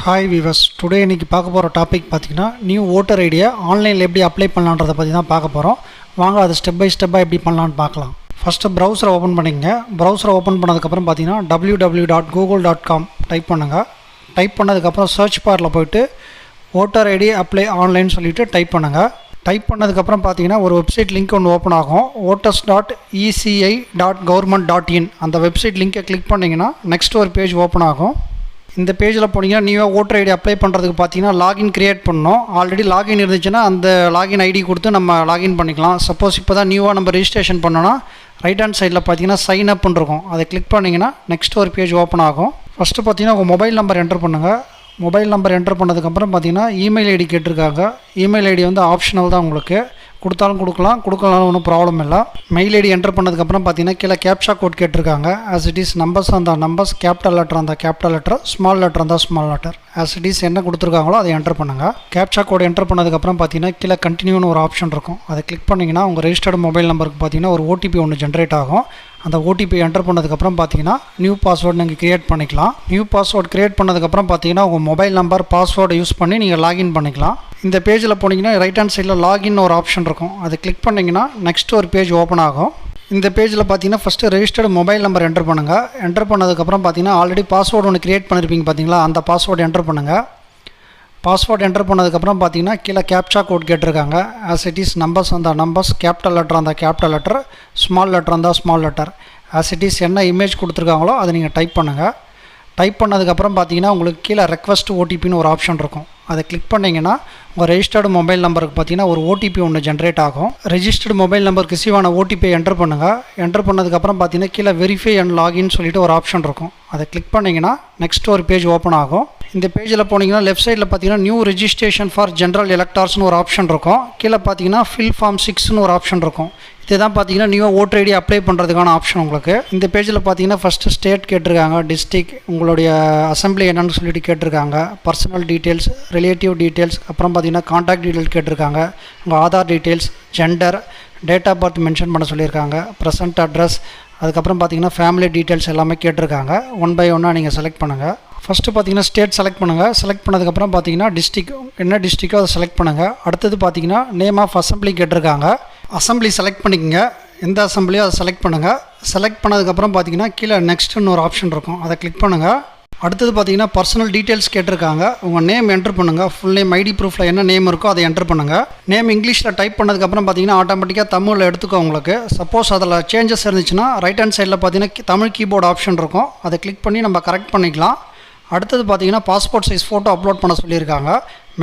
Hi viewers, today இன்றைக்கி பார்க்க போகிற டாபிக் பார்த்திங்கன்னா நியூ ஓட்டர் ஐடியை ஆன்லைனில் எப்படி அப்ளை பண்ணலான்றதை பற்றி தான் பார்க்க போகிறோம். வாங்க அது ஸ்டெப் பை ஸ்டெப்பாக எப்படி பண்ணலான்னு பார்க்கலாம். ஃபஸ்ட்டு ப்ரௌசரை ஓப்பன் பண்ணிக்கங்க. ப்ரௌசரை ஓப்பன் பண்ணதுக்கப்புறம் பார்த்தீங்கன்னா www.google.com டைப் பண்ணுங்கள். டைப் பண்ணதுக்கப்புறம் சர்ச் பாரில் போய்ட்டு ஓட்டர் ஐடி அப்ளை ஆன்லைன் சொல்லிவிட்டு டைப் பண்ணுங்கள். டைப் பண்ணதுக்கப்புறம் பார்த்தீங்கன்னா ஒரு வெப்சைட் லிங்க் ஒன்று ஓப்பன் ஆகும். voters.eci.government.in அந்த வெப்சைட் லிங்கை கிளிக் பண்ணிங்கன்னா நெக்ஸ்ட் ஒரு பேஜ் ஓப்பன் ஆகும். இந்த பேஜில் போனீங்கன்னா நியூவாக ஓட்டர் ஐடி அப்ளை பண்ணுறதுக்கு பார்த்தீங்கன்னா லாகின் க்ரியேட் பண்ணணும். ஆல்ரெடி லாகின் இருந்துச்சுன்னா அந்த லாகின் ஐடி கொடுத்து நம்ம லாகின் பண்ணிக்கலாம். சப்போஸ் இப்போ தான் நியூவாக நம்ம ரெஜிஸ்ட்ரேஷன் பண்ணோன்னா ரைட் ஹேண்ட் சைடில் பார்த்தீங்கன்னா சைன் அப்னு இருக்கும். அதை கிளிக் பண்ணிங்கன்னா நெக்ஸ்ட் ஒரு பேஜ் ஓப்பன் ஆகும். ஃபஸ்ட்டு பார்த்தீங்கன்னா உங்கள் மொபைல் நம்பர் என்டர் பண்ணுங்கள். மொபைல் நம்பர் என்டர் பண்ணதுக்கப்புறம் பார்த்தீங்கன்னா இமெயில் ஐடி கேட்டிருக்காங்க. இமெயில் ஐடி வந்து ஆப்ஷனல் தான், உங்களுக்கு கொடுத்தாலும் கொடுக்கலாம், கொடுக்கலாலும் ஒன்றும் ப்ராப்ளம் இல்லை. மெயில் ஐடி என்டர் பண்ணதுக்கப்புறம் பார்த்தீங்கன்னா கீழே கேப்சா கோட் கேட்டிருக்காங்க. ஆஸ் இட் இஸ் நம்பர்ஸ் அந்த நம்பர்ஸ், கேபிட்டல் லெட்டர் அந்த கேபிட்டல் லெட்டர், ஸ்மால் லெட்டர் அந்த small letter, as it is என்ன கொடுத்துருக்காங்களோ அதை என்டர் பண்ணுங்கள். கேப்சா கோட் என்டர் பண்ணதுக்கப்புறம் பார்த்தீங்கன்னா கீழே கண்டினியூன்னு ஒரு ஆப்ஷன் இருக்கும். அதை கிளிக் பண்ணிங்கன்னா உங்கள் ரெஜிஸ்டர்டு மொபைல் நம்பருக்கு பார்த்தீங்கன்னா ஒரு ஓடிபி ஒன்று ஜென்ரேட் ஆகும். அந்த ஓடிபி என்டர் பண்ணதுக்கப்புறம் பார்த்தீங்கன்னா நியூ பாஸ்வேர்டு நீங்கள் க்ரியேட் பண்ணிக்கலாம். நியூ பாஸ்வேர்டு க்ரியேட் பண்ணதுக்கப்புறம் பார்த்தீங்கன்னா உங்கள் மொபைல் நம்பர் பாஸ்வேர்டை யூஸ் பண்ணி நீங்கள் லாகின் பண்ணிக்கலாம். இந்த பேஜில் போனீங்கன்னா ரைட் ஹேண்ட் சைடில் லாகின் ஒரு ஆப்ஷன் இருக்கும். அதை கிளிக் பண்ணிங்கன்னா நெக்ஸ்ட் ஒரு பேஜ் ஓப்பன் ஆகும். இந்த பேஜில் பார்த்தீங்கன்னா first registered mobile number enter பண்ணுங்கள். என்டர் பண்ணதுக்கப்புறம் பார்த்தீங்கன்னா ஆல்ரெடி பாஸ்வேர்டு ஒன்று க்ரியேட் பண்ணியிருப்பீங்க பார்த்தீங்களா, அந்த பாஸ்வேர்டு என்டர் பண்ணுங்கள். பாஸ்வேர்டு என்டர் பண்ணதுக்கப்புறம் பார்த்தீங்கன்னா கீழே கேப்சா கோட் கேட்டிருக்காங்க. ஆஸ் இட் இஸ் நம்பர்ஸ் அந்த நம்பர்ஸ், கேபிட்டல் லெட்டர் அந்த கேபிட்டல் லெட்டர், ஸ்மால் லெட்டர் அந்த small letter, as it is என்ன இமேஜ் கொடுத்துருக்காங்களோ அதை நீங்கள் டைப் பண்ணுங்கள். டைப் பண்ணதுக்கப்புறம் பார்த்தீங்கன்னா உங்களுக்கு கீழே ரெக்வஸ்ட் ஓடிபின்னு ஒரு ஆப்ஷன் இருக்கும். அதை கிளிக் பண்ணிங்கன்னா உங்கள் ரெஜிஸ்டர்டு மொபைல் நம்பருக்கு பார்த்தீங்கன்னா ஒரு ஓடிபி ஒன்று ஜென்ரேட் ஆகும். ரெஜிஸ்டர்டு மொபைல் நம்பருக்கு ரிசீவ் ஆன ஓடிபியை என்டர் பண்ணுங்கள். என்டர் பண்ணதுக்கப்புறம் பார்த்தீங்கன்னா கீழே வெரிஃபை அண்ட் லாகின் சொல்லிட்டு ஒரு ஆப்ஷன் இருக்கும். அதை கிளிக் பண்ணிங்கன்னா நெக்ஸ்ட் ஒரு பேஜ் ஓப்பன் ஆகும். இந்த பேஜில் போனீங்கன்னா லெஃப்ட் சைடில் பார்த்தீங்கன்னா நியூ ரெஜிஸ்ட்ரேஷன் ஃபார் ஜென்ரல் எலக்டார்ஸ்னு ஒரு ஆப்ஷன் இருக்கும். கீழே பார்த்தீங்கன்னா ஃபில் ஃபார்ம் 6ன்னு ஒரு ஆப்ஷன் இருக்கும். இதுதான் பார்த்தீங்கன்னா நியூவாக ஓட்டர் ஐடி அப்ளை பண்ணுறதுக்கான ஆப்ஷன் உங்களுக்கு. இந்த பேஜில் பார்த்தீங்கன்னா ஃபஸ்ட்டு ஸ்டேட் கேட்டிருக்காங்க, டிஸ்ட்ரிக்ட், உங்களுடைய அசம்பிளி என்னன்னு சொல்லிட்டு கேட்டிருக்காங்க, பர்சனல் டீட்டெயில்ஸ், ரிலேட்டிவ் டீட்டெயில்ஸ், அப்புறம் பார்த்தீங்கன்னா கான்டாக்ட் டீட்டெயில் கேட்டிருக்காங்க, உங்கள் Aadhaar details, gender, date of birth mention பண்ண சொல்லியிருக்காங்க, ப்ரெசன்ட் அட்ரஸ், அதுக்கப்புறம் பார்த்தீங்கன்னா ஃபேமிலி டீட்டெயில்ஸ் எல்லாமே கேட்டிருக்காங்க. ஒன் பை ஒன்னாக நீங்கள் செலக்ட் பண்ணுங்கள். ஃபஸ்ட்டு பார்த்தீங்கன்னா ஸ்டேட் செலக்ட் பண்ணுங்கள். செலக்ட் பண்ணதுக்கப்புறம் பார்த்தீங்கன்னா டிஸ்ட்ரிக், என்ன டிஸ்ட்ரிக்கோ அதை செலக்ட் பண்ணுங்கள். அடுத்தது பார்த்தீங்கன்னா நேம் ஆஃப் அசம்பிளி கேட்டிருக்காங்க. அசம்பிளி செலக்ட் பண்ணிக்கங்க, எந்த அசம்பிளியோ அதை செலக்ட் பண்ணுங்கள். செலக்ட் பண்ணதுக்கப்புறம் பார்த்தீங்கன்னா கீழே நெக்ஸ்ட்டுன்னு ஒரு ஆப்ஷன் இருக்கும். அதை கிளிக் பண்ணுங்கள். அடுத்தது பார்த்தீங்கன்னா பர்சனல் டீட்டெயில்ஸ் கேட்டிருக்காங்க. உங்கள் நேம் என்டர் பண்ணுங்கள். ஃபுல் நேம், ஐடி ப்ரூஃபில் என்ன நேம் இருக்கோ அதை என்டர் பண்ணுங்கள். நேம் இங்கிலீஷில் டைப் பண்ணதுக்கப்புறம் பார்த்தீங்கன்னா ஆட்டோமேட்டிக்காக தமிழில் எடுத்துக்கோ உங்களுக்கு. சப்போஸ் அதில் சேஞ்சஸ் இருந்துச்சுன்னா ரைட் ஹேண்ட் சைடில் பார்த்தீங்கன்னா தமிழ் கீபோர்டு ஆப்ஷன் இருக்கும். அதை கிளிக் பண்ணி நம்ம கரெக்ட் பண்ணிக்கலாம். அடுத்தது பார்த்தீங்கன்னா பாஸ்போர்ட் சைஸ் ஃபோட்டோ அப்லோட் பண்ண சொல்லியிருக்காங்க.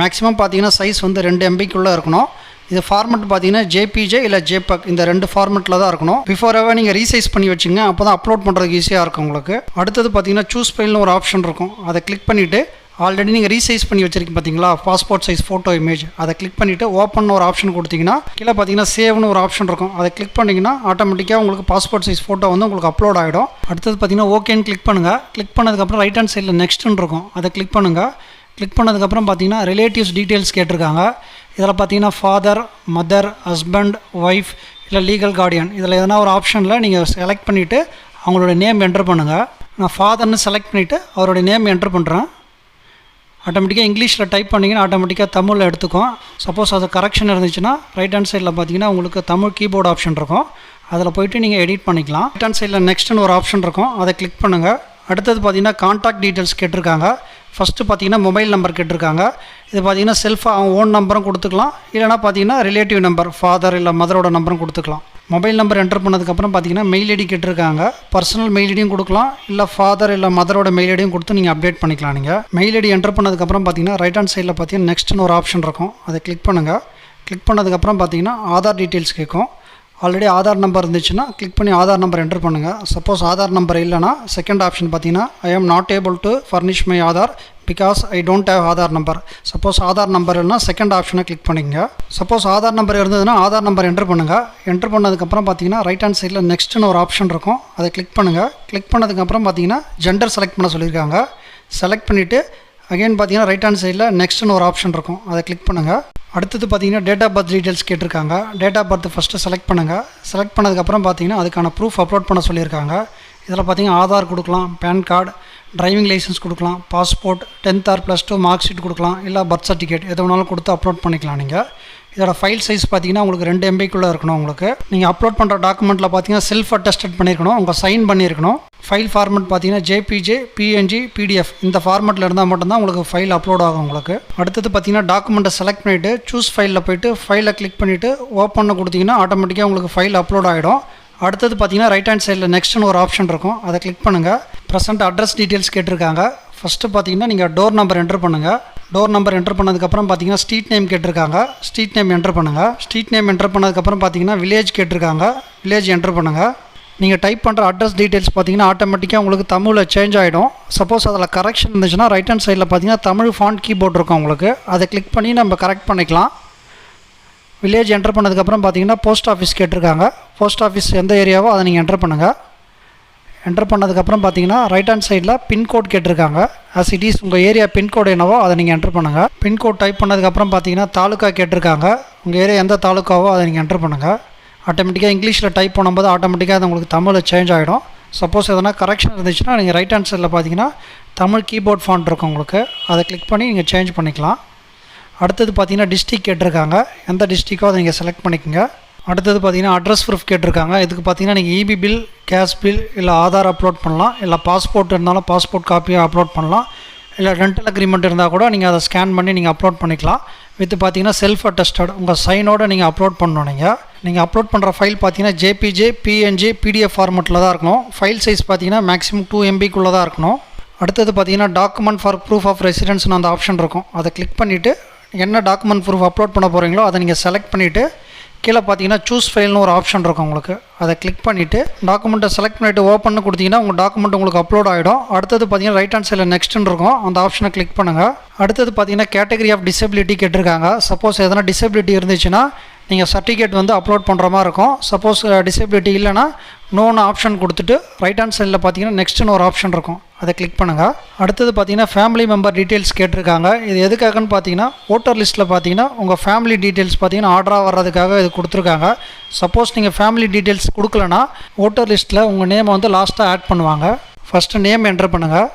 மேக்ஸிமம் பார்த்தீங்கன்னா சைஸ் வந்து 2 MBக்குள்ளே இருக்கணும். இது ஃபார்மெட் பார்த்தீங்கன்னா ஜேபிஜே இல்லை ஜேபக், இந்த 2 ஃபார்மெட்டில் தான் இருக்கணும். பிஃபோராகவே நீங்கள் ரீசைஸ் பண்ணி வச்சுங்க, அப்போ தான் அப்லோட் பண்ணுறதுக்கு ஈஸியாக இருக்கும் உங்களுக்கு. அடுத்தது பார்த்தீங்கன்னா சூஸ் ஃபைல்னு ஒரு ஆப்ஷன் இருக்கும். அதை கிளிக் பண்ணிவிட்டு ஆல்ரெடி நீங்கள் ரீசைஸ் பண்ணி வச்சுருக்கீங்க பார்த்தீங்களா பாஸ்போர்ட் சைஸ் ஃபோட்டோ இமேஜ், அதை கிளிக் பண்ணிவிட்டு ஓப்பன் ஒரு ஆப்ஷன் கொடுத்தீங்கன்னா கீழே பார்த்தீங்கன்னா சேவ்னு ஒரு ஆப்ஷன் இருக்கும். அதை கிளிக் பண்ணிங்கன்னா ஆட்டோமேட்டிக்காக உங்களுக்கு பாஸ்போர்ட் சைஸ் ஃபோட்டோ வந்து உங்களுக்கு அப்லோட் ஆகிடும். அடுத்தது பார்த்தீங்கன்னா ஓகேன்னு கிளிக் பண்ணுங்கள். கிளிக் பண்ணதுக்கப்புறம் ரைட் ஹேண்ட் சைடில் நெக்ஸ்ட்டுன்னு இருக்கும். அதை கிளிக் பண்ணுங்கள். கிளிக் பண்ணதுக்கப்புறம் பார்த்தீங்கன்னா ரிலேட்டிவ்ஸ் டீட்டெயில்ஸ் கேட்டிருக்காங்க. இதில் பார்த்தீங்கன்னா ஃபாதர், மதர், ஹஸ்பண்ட், ஒய்ஃப் இல்லை லீகல் கார்டியன், இதில் எதனா ஒரு ஆப்ஷனில் நீங்கள் செலக்ட் பண்ணிவிட்டு அவங்களோட நேம் என்டர் பண்ணுங்கள். நான் ஃபாதர்னு செலக்ட் பண்ணிவிட்டு அவருடைய நேம் என்டர் பண்ணுறேன். ஆட்டோமேட்டிக்காக இங்கிலீஷில் டைப் பண்ணிங்கன்னா ஆட்டோமேட்டிக்காக தமிழில் எடுத்துக்கும். சப்போஸ் அது கரெக்ஷன் இருந்துச்சுன்னா ரைட் ஹேண்ட் சைடில் பார்த்தீங்கன்னா உங்களுக்கு தமிழ் கீபோர்டு ஆப்ஷன் இருக்கும். அதில் போய்ட்டு நீங்கள் எடிட் பண்ணிக்கலாம். ரைட் ஹேண்ட் சைடில் நெக்ஸ்ட்டுன்னு ஒரு ஆப்ஷன் இருக்கும். அதை கிளிக் பண்ணுங்கள். அடுத்தது பார்த்தீங்கன்னா கான்டாக்ட் டீட்டெயில்ஸ் கேட்டிருக்காங்க. ஃபஸ்ட்டு பார்த்தீங்கன்னா மொபைல் நம்பர் கேட்டிருக்காங்க. இது பார்த்தீங்கன்னா செல்ஃபாக அவங்க ஓன் நம்பரும் கொடுத்துக்கலாம், இல்லைனா பார்த்தீங்கன்னா ரிலேட்டிவ் நம்பர், ஃபாதர் இல்லை மதரோட நம்பரும் கொடுத்துக்கலாம். மொபைல் நம்பர் என்டர் பண்ணதுக்கப்புறம் பார்த்தீங்கன்னா மெயில் ஐடி கேட்டிருக்காங்க. பர்சனல் மெயில் ஐடியும் கொடுக்கலாம், இல்லை ஃபாதர் இல்லை மதரோட மெயில் ஐடியும் கொடுத்து நீங்கள் அப்டேட் பண்ணிக்கலாம். நீங்கள் மெயில் ஐடி என்டர் பண்ணதுக்கப்புறம் பார்த்தீங்கன்னா ரைட் ஹேண்ட் சைடில் பார்த்தீங்கன்னா நெக்ஸ்ட்னு ஒரு ஆப்ஷன் இருக்கும். அதை கிளிக் பண்ணுங்கள். கிளிக் பண்ணதுக்கப்புறம் பார்த்தீங்கன்னா ஆதார் டீட்டெயில்ஸ் கேட்கும். ஆல்ரெடி ஆதார் நம்பர் இருந்துச்சுன்னா கிளிக் பண்ணி ஆதார் நம்பர் என்டர் பண்ணுங்கள். சப்போஸ் ஆதார் நம்பர் இல்லைனா செகண்ட் ஆப்ஷன் பார்த்தீங்கன்னா I am not able to furnish my Aadhaar because I don't have Aadhaar number. Suppose Aadhaar number இல்லைனா செகண்ட் ஆப்ஷனை கிளிக் பண்ணிக்கங்க. சப்போஸ் ஆதார் நம்பர் இருந்ததுன்னா ஆதார் நம்பர் என்டர் பண்ணுங்கள். என்டர் பண்ணதுக்கப்புறம் பார்த்தீங்கன்னா ரைட் ஹேண்ட் சைடில் நெக்ஸ்ட்னு ஒரு ஆப்ஷன் இருக்கும். அதை கிளிக் பண்ணுங்கள். கிளிக் பண்ணதுக்கப்புறம் பார்த்தீங்கன்னா ஜெண்டர் செலக்ட் பண்ண சொல்லியிருக்காங்க. செலக்ட் பண்ணிவிட்டு அகைன் பார்த்தீங்கன்னா ரைட் ஹேண்ட் சைடில் நெக்ஸ்ட்னு ஒரு ஆப்ஷன் இருக்கும். அதை கிளிக் பண்ணுங்கள். அடுத்தது பார்த்தீங்கன்னா டேட் ஆஃப் பர்த் டீட்டெயில்ஸ் கேட்டிருக்காங்க. Date of birth first select பண்ணுங்கள். செலக்ட் பண்ணதுக்கப்புறம் பார்த்தீங்கன்னா அதுக்கான ப்ரூஃப் அப்லோட் பண்ண சொல்லியிருக்காங்க. இதில் பார்த்தீங்கன்னா ஆதார் கொடுக்கலாம், பேன் கார்டு, டிரைவிங் லைசன்ஸ் கொடுக்கலாம், passport, 10th or +2 mark sheet கொடுக்கலாம், இல்லை பர்த் சர்டிஃபிகேட் எது வேணாலும் கொடுத்து அப்லோட் பண்ணிக்கலாம். நீங்கள் இதோட ஃபைல் சைஸ் பார்த்தீங்கன்னா உங்களுக்கு 2 MBக்குள்ளே இருக்கணும். உங்களுக்கு நீங்கள் அப்லோட் பண்ணுற டாக்குமெண்ட்டில் பார்த்தீங்கன்னா செல்ஃப் அட்டஸ்டட் பண்ணியிருக்கணும், உங்கள் சைன் பண்ணியிருக்கணும். ஃபைல் ஃபார்மெட் பார்த்தீங்கன்னா JPG, PNG, PDF இந்த ஃபார்மெட்டில் இருந்தால் மட்டும்தான் உங்களுக்கு ஃபைல் அப்லோட் ஆகும். உங்களுக்கு அடுத்தது பார்த்தீங்கன்னா டாக்குமெண்ட்டை செலக்ட் பண்ணிவிட்டு சூஸ் ஃபைலில் போய்ட்டு ஃபைலை கிளிக் பண்ணிவிட்டு ஓப்பன் கொடுத்தீங்கன்னா ஆட்டோமேட்டிக்காக உங்களுக்கு ஃபைல் அப்லோட் ஆகிடும். அடுத்தது பார்த்தீங்கன்னா ரைட் ஹேண்ட் சைடில் நெக்ஸ்ட்னு ஒரு ஆப்ஷன் இருக்கும், அதை கிளிக் பண்ணுங்கள். ப்ரெசென்ட் அட்ரஸ் டீட்டெயில்ஸ் கேட்டிருக்காங்க. ஃபஸ்ட்டு பார்த்தீங்கன்னா நீங்கள் டோர் நம்பர் என்ட்ரு பண்ணுங்கள். டோர் நம்பர் என்ட்ரு பண்ணதுக்கப்புறம் பார்த்தீங்கன்னா ஸ்ட்ரீட் நேம் கேட்டிருக்காங்க, ஸ்ட்ரீட் நேம் என்ட்ரு பண்ணுங்கள். ஸ்ட்ரீட் நேம் என்ட்ரு பண்ணதுக்கப்புறம் பார்த்தீங்கன்னா வில்லேஜ் கேட்டிருக்காங்க, வில்லேஜ் என்ட்ரு பண்ணுங்கள். நீங்கள் டைப் பண்ணுற அட்ரஸ் டீட்டெயில்ஸ் பார்த்தீங்கன்னா ஆட்டோமேட்டிக்காக உங்களுக்கு தமிழில் சேஞ்ச் ஆகிடும். சப்போஸ் அதில் கரெக்ஷன் இருந்துச்சுன்னா ரைட் ஹேண்ட் சைடில் பார்த்தீங்கன்னா தமிழ் ஃபாண்ட் கீபோர்ட் இருக்கும் உங்களுக்கு, அதை கிளிக் பண்ணி நம்ம கரெக்ட் பண்ணிக்கலாம். வில்லேஜ் என்ட்ரு பண்ணதுக்கப்புறம் பார்த்தீங்கன்னா போஸ்ட் ஆஃபீஸ் கேட்டிருக்காங்க. போஸ்ட் ஆஃபீஸ் எந்த ஏரியாவோ அதை நீங்கள் என்ட்ரு பண்ணுங்கள். என்ட்ரு பண்ணதுக்கப்புறம் பார்த்தீங்கன்னா ரைட் ஹேண்ட் சைடில் பின்கோட் கேட்டிருக்காங்க. ஆஸ் இட் இஸ் உங்கள் ஏரியா பின்கோடு என்னவோ அதை நீங்கள் என்ட்ரு பண்ணுங்கள். பின்கோட் டைப் பண்ணதுக்கப்புறம் பார்த்தீங்கன்னா தாலுக்கா கேட்டிருக்காங்க. உங்கள் ஏரியா எந்த தாலுக்காவோ அதை நீங்கள் என்ட்ரு பண்ணுங்கள். ஆட்டோமேட்டிக்காக இங்கிலீஷில் டைப் பண்ணும்போது ஆட்டோமேட்டிக்காக அது உங்களுக்கு தமிழில் சேஞ்ச் ஆகிடும். சப்போஸ் எதனா கரெக்ஷன் இருந்துச்சுன்னா நீங்கள் ரைட் ஹேண்ட் சைடில் பார்த்தீங்கன்னா தமிழ் கீபோர்ட் ஃபாண்ட் இருக்கும் உங்களுக்கு, அதை கிளிக் பண்ணி நீங்கள் சேஞ்ச் பண்ணிக்கலாம். அடுத்தது பார்த்தீங்கன்னா டிஸ்ட்ரிக் கேட்டிருக்காங்க, எந்த டிஸ்ட்ரிக்கோ அதை நீங்கள் செலக்ட் பண்ணிக்கோங்க. அடுத்தது பார்த்தீங்கன்னா அட்ரஸ் ப்ரூஃப் கேட்டிருக்காங்க. இதுக்கு பார்த்தீங்கன்னா நீங்கள் EB பில், கேஸ் பில், இல்லை ஆதார் அப்லோட் பண்ணலாம், இல்லை பாஸ்போர்ட் இருந்தாலும் பாஸ்போர்ட் காப்பியாக அப்லோட் பண்ணலாம், இல்லை ரெண்டல் அக்ரிமெண்ட் இருந்தால் கூட நீங்கள் அதை ஸ்கேன் பண்ணி நீங்கள் அப்லோட் பண்ணிக்கலாம். வித் பார்த்தீங்கன்னா செல்ஃப் அட்டஸ்டட் உங்கள் சைனோடு நீங்கள் அப்லோட் பண்ணணும். நீங்கள் அப்லோட் பண்ணுற ஃபைல் பார்த்தீங்கன்னா JPG, PNG, PDF ஃபார்மெட்டில் தான் இருக்கணும். ஃபைல் சைஸ் பார்த்தீங்கன்னா மேக்ஸிமம் 2 MBக்குள்ளே தான் இருக்கணும். அடுத்தது பார்த்தீங்கன்னா டாக்குமெண்ட் ஃபார் ப்ரூஃப் ஆஃப் ரெசிடென்ஸ்னு அந்த ஆப்ஷன் இருக்கும், அதை கிளிக் பண்ணிவிட்டு என்ன டாக்குமெண்ட் ப்ரூஃப் அப்லோட் பண்ண போகிறீங்களோ அதை நீங்கள் செலக்ட் பண்ணிவிட்டு கீழே பார்த்தீங்கன்னா சூஸ் ஃபைல்னு ஒரு ஆப்ஷன் இருக்கும் உங்களுக்கு, அதை கிளிக் பண்ணிவிட்டு டாக்குமெண்ட்டை செலக்ட் பண்ணிவிட்டு ஓப்பன் கொடுத்தீங்கன்னா உங்கள் டாக்குமெண்ட் உங்களுக்கு அப்லோட் ஆகிடும். அடுத்தது பார்த்தீங்கன்னா ரைட் ஹேண்ட் சைடில் நெக்ஸ்ட்னு இருக்கும், அந்த ஆப்ஷனை கிளிக் பண்ணுங்கள். அடுத்தது பார்த்தீங்கன்னா கேட்டகரி ஆஃப் டிசபிலிட்டி கேட்டிருக்காங்க. சப்போஸ் எதனா டிசபிலிட்டி இருந்துச்சுன்னா நீங்கள் சர்டிஃபிகேட் வந்து அப்லோட் பண்ணுற மாதிரி இருக்கும். சப்போஸ் டிசபிலிட்டி இல்லைனா நோன்னு ஆப்ஷன் கொடுத்துட்டு ரைட் ஹேண்ட் சைடில் பார்த்தீங்கன்னா நெக்ஸ்ட்னு ஒரு ஆப்ஷன் இருக்கும், அதை கிளிக் பண்ணுங்கள். அடுத்தது பார்த்தீங்கன்னா ஃபேமிலி மெம்பர் டீட்டெயில்ஸ் கேட்டிருக்காங்க. இது எதுக்காகன்னு பார்த்தீங்கன்னா ஓட்டர் லிஸ்ட்டில் பார்த்தீங்கன்னா உங்கள் ஃபேமிலி டீட்டெயில்ஸ் பார்த்தீங்கன்னா ஆர்டராக வர்றதுக்காக இது கொடுத்துருக்காங்க. சப்போஸ் நீங்கள் ஃபேமிலி டீட்டெயில்ஸ் கொடுக்கலனா ஓட்டர் லிஸ்ட்டில் உங்கள் நேமை வந்து லாஸ்ட்டாக ஆட் பண்ணுவாங்க. ஃபஸ்ட்டு நேம் என்ட்ரு பண்ணுங்கள்.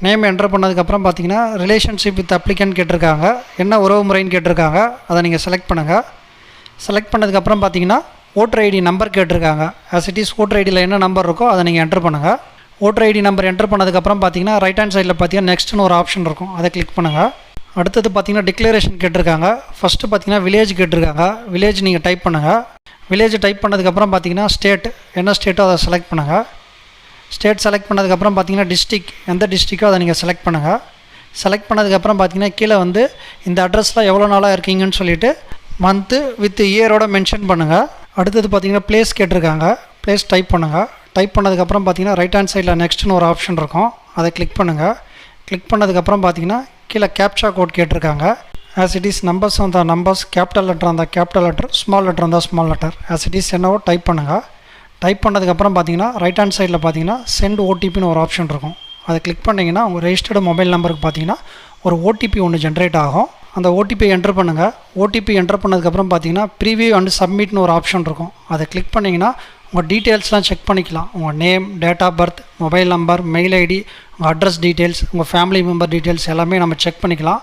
நேம் என்ட்ரு பண்ணதுக்கப்புறம் பார்த்தீங்கன்னா ரிலேஷன்ஷிப் வித் அப்ளிகன்ட் கேட்டிருக்காங்க, என்ன உறவு முறைன்னு கேட்டிருக்காங்க, அதை நீங்கள் செலக்ட் பண்ணுங்கள். செலக்ட் பண்ணதுக்கப்புறம் பார்த்தீங்கன்னா ஓட்டர் ஐடி நம்பர் கேட்டிருக்காங்க. ஆஸ் இட் இஸ் ஓட்டர் ஐடியில் என்ன நம்பர் இருக்கோ அதை நீங்கள் என்ட்ரு பண்ணுங்கள். ஓட்டர் ஐடி நம்பர் என்ட்ரு பண்ணதுக்கப்புறம் பார்த்தீங்கன்னா ரைட் ஹேண்ட் சைடில் பார்த்தீங்கன்னா நெக்ஸ்ட்னு ஒரு ஆப்ஷன் இருக்கும், அதை கிளிக் பண்ணுங்கள். அடுத்தது பார்த்தீங்கன்னா டிக்ளரேஷன் கேட்டிருக்காங்க. ஃபஸ்ட்டு பார்த்தீங்கன்னா வில்லேஜ் கேட்டிருக்காங்க, வில்லேஜ் நீங்கள் டைப் பண்ணுங்கள். வில்லேஜ் டைப் பண்ணதுக்கப்புறம் பார்த்தீங்கன்னா ஸ்டேட் என்ன ஸ்டேட்டோ அதை செலக்ட் பண்ணுங்கள். ஸ்டேட் செலக்ட் பண்ணதுக்கப்புறம் பார்த்தீங்கன்னா டிஸ்ட்ரிக் எந்த டிஸ்ட்ரிக்கோ அதை நீங்கள் செலக்ட் பண்ணுங்கள். செலக்ட் பண்ணதுக்கப்புறம் பார்த்தீங்கன்னா கீழே வந்து இந்த அட்ரஸில் எவ்வளோ நாளாக இருக்கீங்கன்னு சொல்லிவிட்டு மந்த்து வித் இயரோட மென்ஷன் பண்ணுங்கள். அடுத்தது பார்த்தீங்கன்னா பிளேஸ் கேட்டிருக்காங்க, பிளேஸ் டைப் பண்ணுங்கள். டைப் பண்ணதுக்கப்புறம் பார்த்தீங்கன்னா ரைட் ஹேண்ட் சைடில் நெக்ஸ்ட்னு ஒரு ஆப்ஷன் இருக்கும், அதை கிளிக் பண்ணுங்கள். கிளிக் பண்ணதுக்கப்புறம் பார்த்தீங்கன்னா கீழே கேப்சா கோட் கேட்டிருக்காங்க. ஆஸ் இட் இஸ் நம்பர்ஸ் அந்த நம்பர்ஸ், கேபிட்டல் லெட்டர் அந்த கேபிட்டல் லெட்டர், ஸ்மால் லெட்டர் அந்த small letter, as it is என்னவோ டைப் பண்ணுங்கள். டைப் பண்ணதுக்கப்புறம் பார்த்தீங்கன்னா ரைட் ஹேண்ட் சைடில் பார்த்தீங்கன்னா சென்ட் OTPன்னு ஒரு ஆப்ஷன் இருக்கும், அதை கிளிக் பண்ணிங்கன்னா உங்கள் ரெஜிஸ்டர்டு மொபைல் நம்பருக்கு பார்த்தீங்கன்னா ஒரு OTP ஒன்று ஜென்ரேட் ஆகும். அந்த OTP என்ட்ரு பண்ணுங்கள். OTP என்ட்ரு பண்ணதுக்கப்புறம் பார்த்தீங்கன்னா ப்ரீவியூ அண்ட் சப்மிட்னு ஒரு ஆப்ஷன் இருக்கும், அதை கிளிக் பண்ணிங்கன்னா உங்கள் டீட்டெயில்ஸ்லாம் செக் பண்ணிக்கலாம். உங்கள் name, date of birth, mobile number, mail ID, உங்கள் அட்ரஸ் டீட்டெயில்ஸ், உங்கள் ஃபேமிலி மெம்பர் டீட்டெயில்ஸ் எல்லாமே நம்ம செக் பண்ணிக்கலாம்.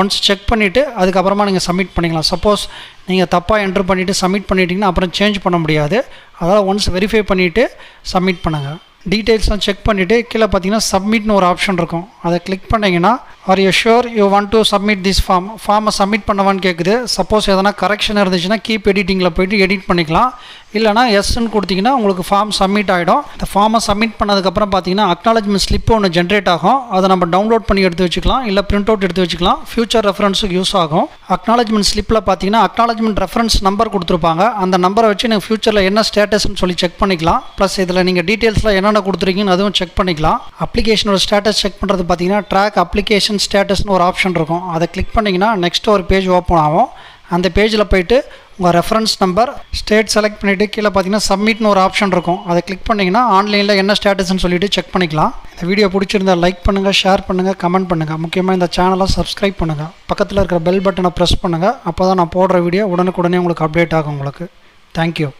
ஒன்ஸ் செக் பண்ணிவிட்டு அதுக்கப்புறமா நீங்கள் சப்மிட் பண்ணிக்கலாம். சப்போஸ் நீங்கள் தப்பாக என்ட்ரு பண்ணிவிட்டு சப்மிட் பண்ணிட்டீங்கன்னா அப்புறம் சேஞ்ச் பண்ண முடியாது. அதனால் ஒன்ஸ் வெரிஃபை பண்ணிவிட்டு சப்மிட் பண்ணுங்கள். டீட்டெயில்ஸ்லாம் செக் பண்ணிவிட்டு கீழே பார்த்தீங்கன்னா சப்மிட்னு ஒரு ஆப்ஷன் இருக்கும், அதை கிளிக் பண்ணிங்கன்னா are you sure you want to submit this ஃபார்மை சப்மிட் பண்ணவான்னு கேட்குது. சப்போஸ் எதனா கரெக்ஷன் இருந்துச்சுன்னா கீப் எடிட்டிங்கில் போய்ட்டு எடிட் பண்ணிக்கலாம். இல்லைனா எஸ்ன்னு கொடுத்தீங்கன்னா உங்களுக்கு ஃபார்ம் சப்மிட் ஆகிடும். இந்த ஃபார்மை சப்மிட் பண்ணதுக்கப்புறம் பார்த்தீங்கன்னா அக்னாலஜ்மெண்ட் ஸ்லிப் ஒன்று ஜென்ரேட் ஆகும், அதை நம்ம டவுன்லோட் பண்ணி எடுத்து வச்சுக்கலாம், இல்லை பிரிண்ட் அவுட் எடுத்து வச்சுக்கலாம். ஃபியூச்சர் ரெஃபரன்ஸுக்கு யூஸ் ஆகும். அக்னாலஜ்மெண்ட் ஸ்லிப்பில் பார்த்தீங்கன்னா அக்னாலஜ்மெண்ட் ரெஃபரன்ஸ் நம்பர் கொடுத்துருப்பாங்க, அந்த நம்பரை வச்சு நீங்கள் ஃபியூச்சரில் என்ன ஸ்டேட்டஸ்ன்னு சொல்லி செக் பண்ணிக்கலாம். ப்ளஸ் இதில் நீங்கள் டீட்டெயில்ஸில் என்னென்ன கொடுத்துருக்கீங்கன்னு அதுவும் செக் பண்ணிக்கலாம். அப்ளிகேஷனோட ஸ்டேட்டஸ் செக் பண்ணுறது பார்த்தீங்கன்னா ட்ராக் அப்ளிகேஷன் ஸ்டேட்டஸ்னு ஒரு ஆப்ஷன் இருக்கும், அதை கிளிக் பண்ணிங்கன்னா நெக்ஸ்ட் ஒரு பேஜ் ஓப்பன் ஆகும். அந்த பேஜில் போய்ட்டு உங்கள் ரெஃபரன்ஸ் நம்பர், ஸ்டேட் செலக்ட் பண்ணிவிட்டு கீழே பார்த்தீங்கன்னா சப்மிட்னு ஒரு ஆப்ஷன் இருக்கும், அதை கிளிக் பண்ணிங்கன்னா ஆன்லைனில் என்ன ஸ்டேட்டஸ்ன்னு சொல்லிட்டு செக் பண்ணிக்கலாம். இந்த வீடியோ பிடிச்சிருந்தால் லைக் பண்ணுங்கள், ஷேர் பண்ணுங்கள், கமெண்ட் பண்ணுங்கள். முக்கியமாக இந்த சேனலை சப்ஸ்கிரைப் பண்ணுங்கள். பக்கத்தில் இருக்கிற பெல் பட்டனை ப்ரெஸ் பண்ணுங்கள், அப்போ தான் நான் போடுற வீடியோ உடனுக்குடனே உங்களுக்கு அப்டேட் ஆகும் உங்களுக்கு. தேங்க்யூ.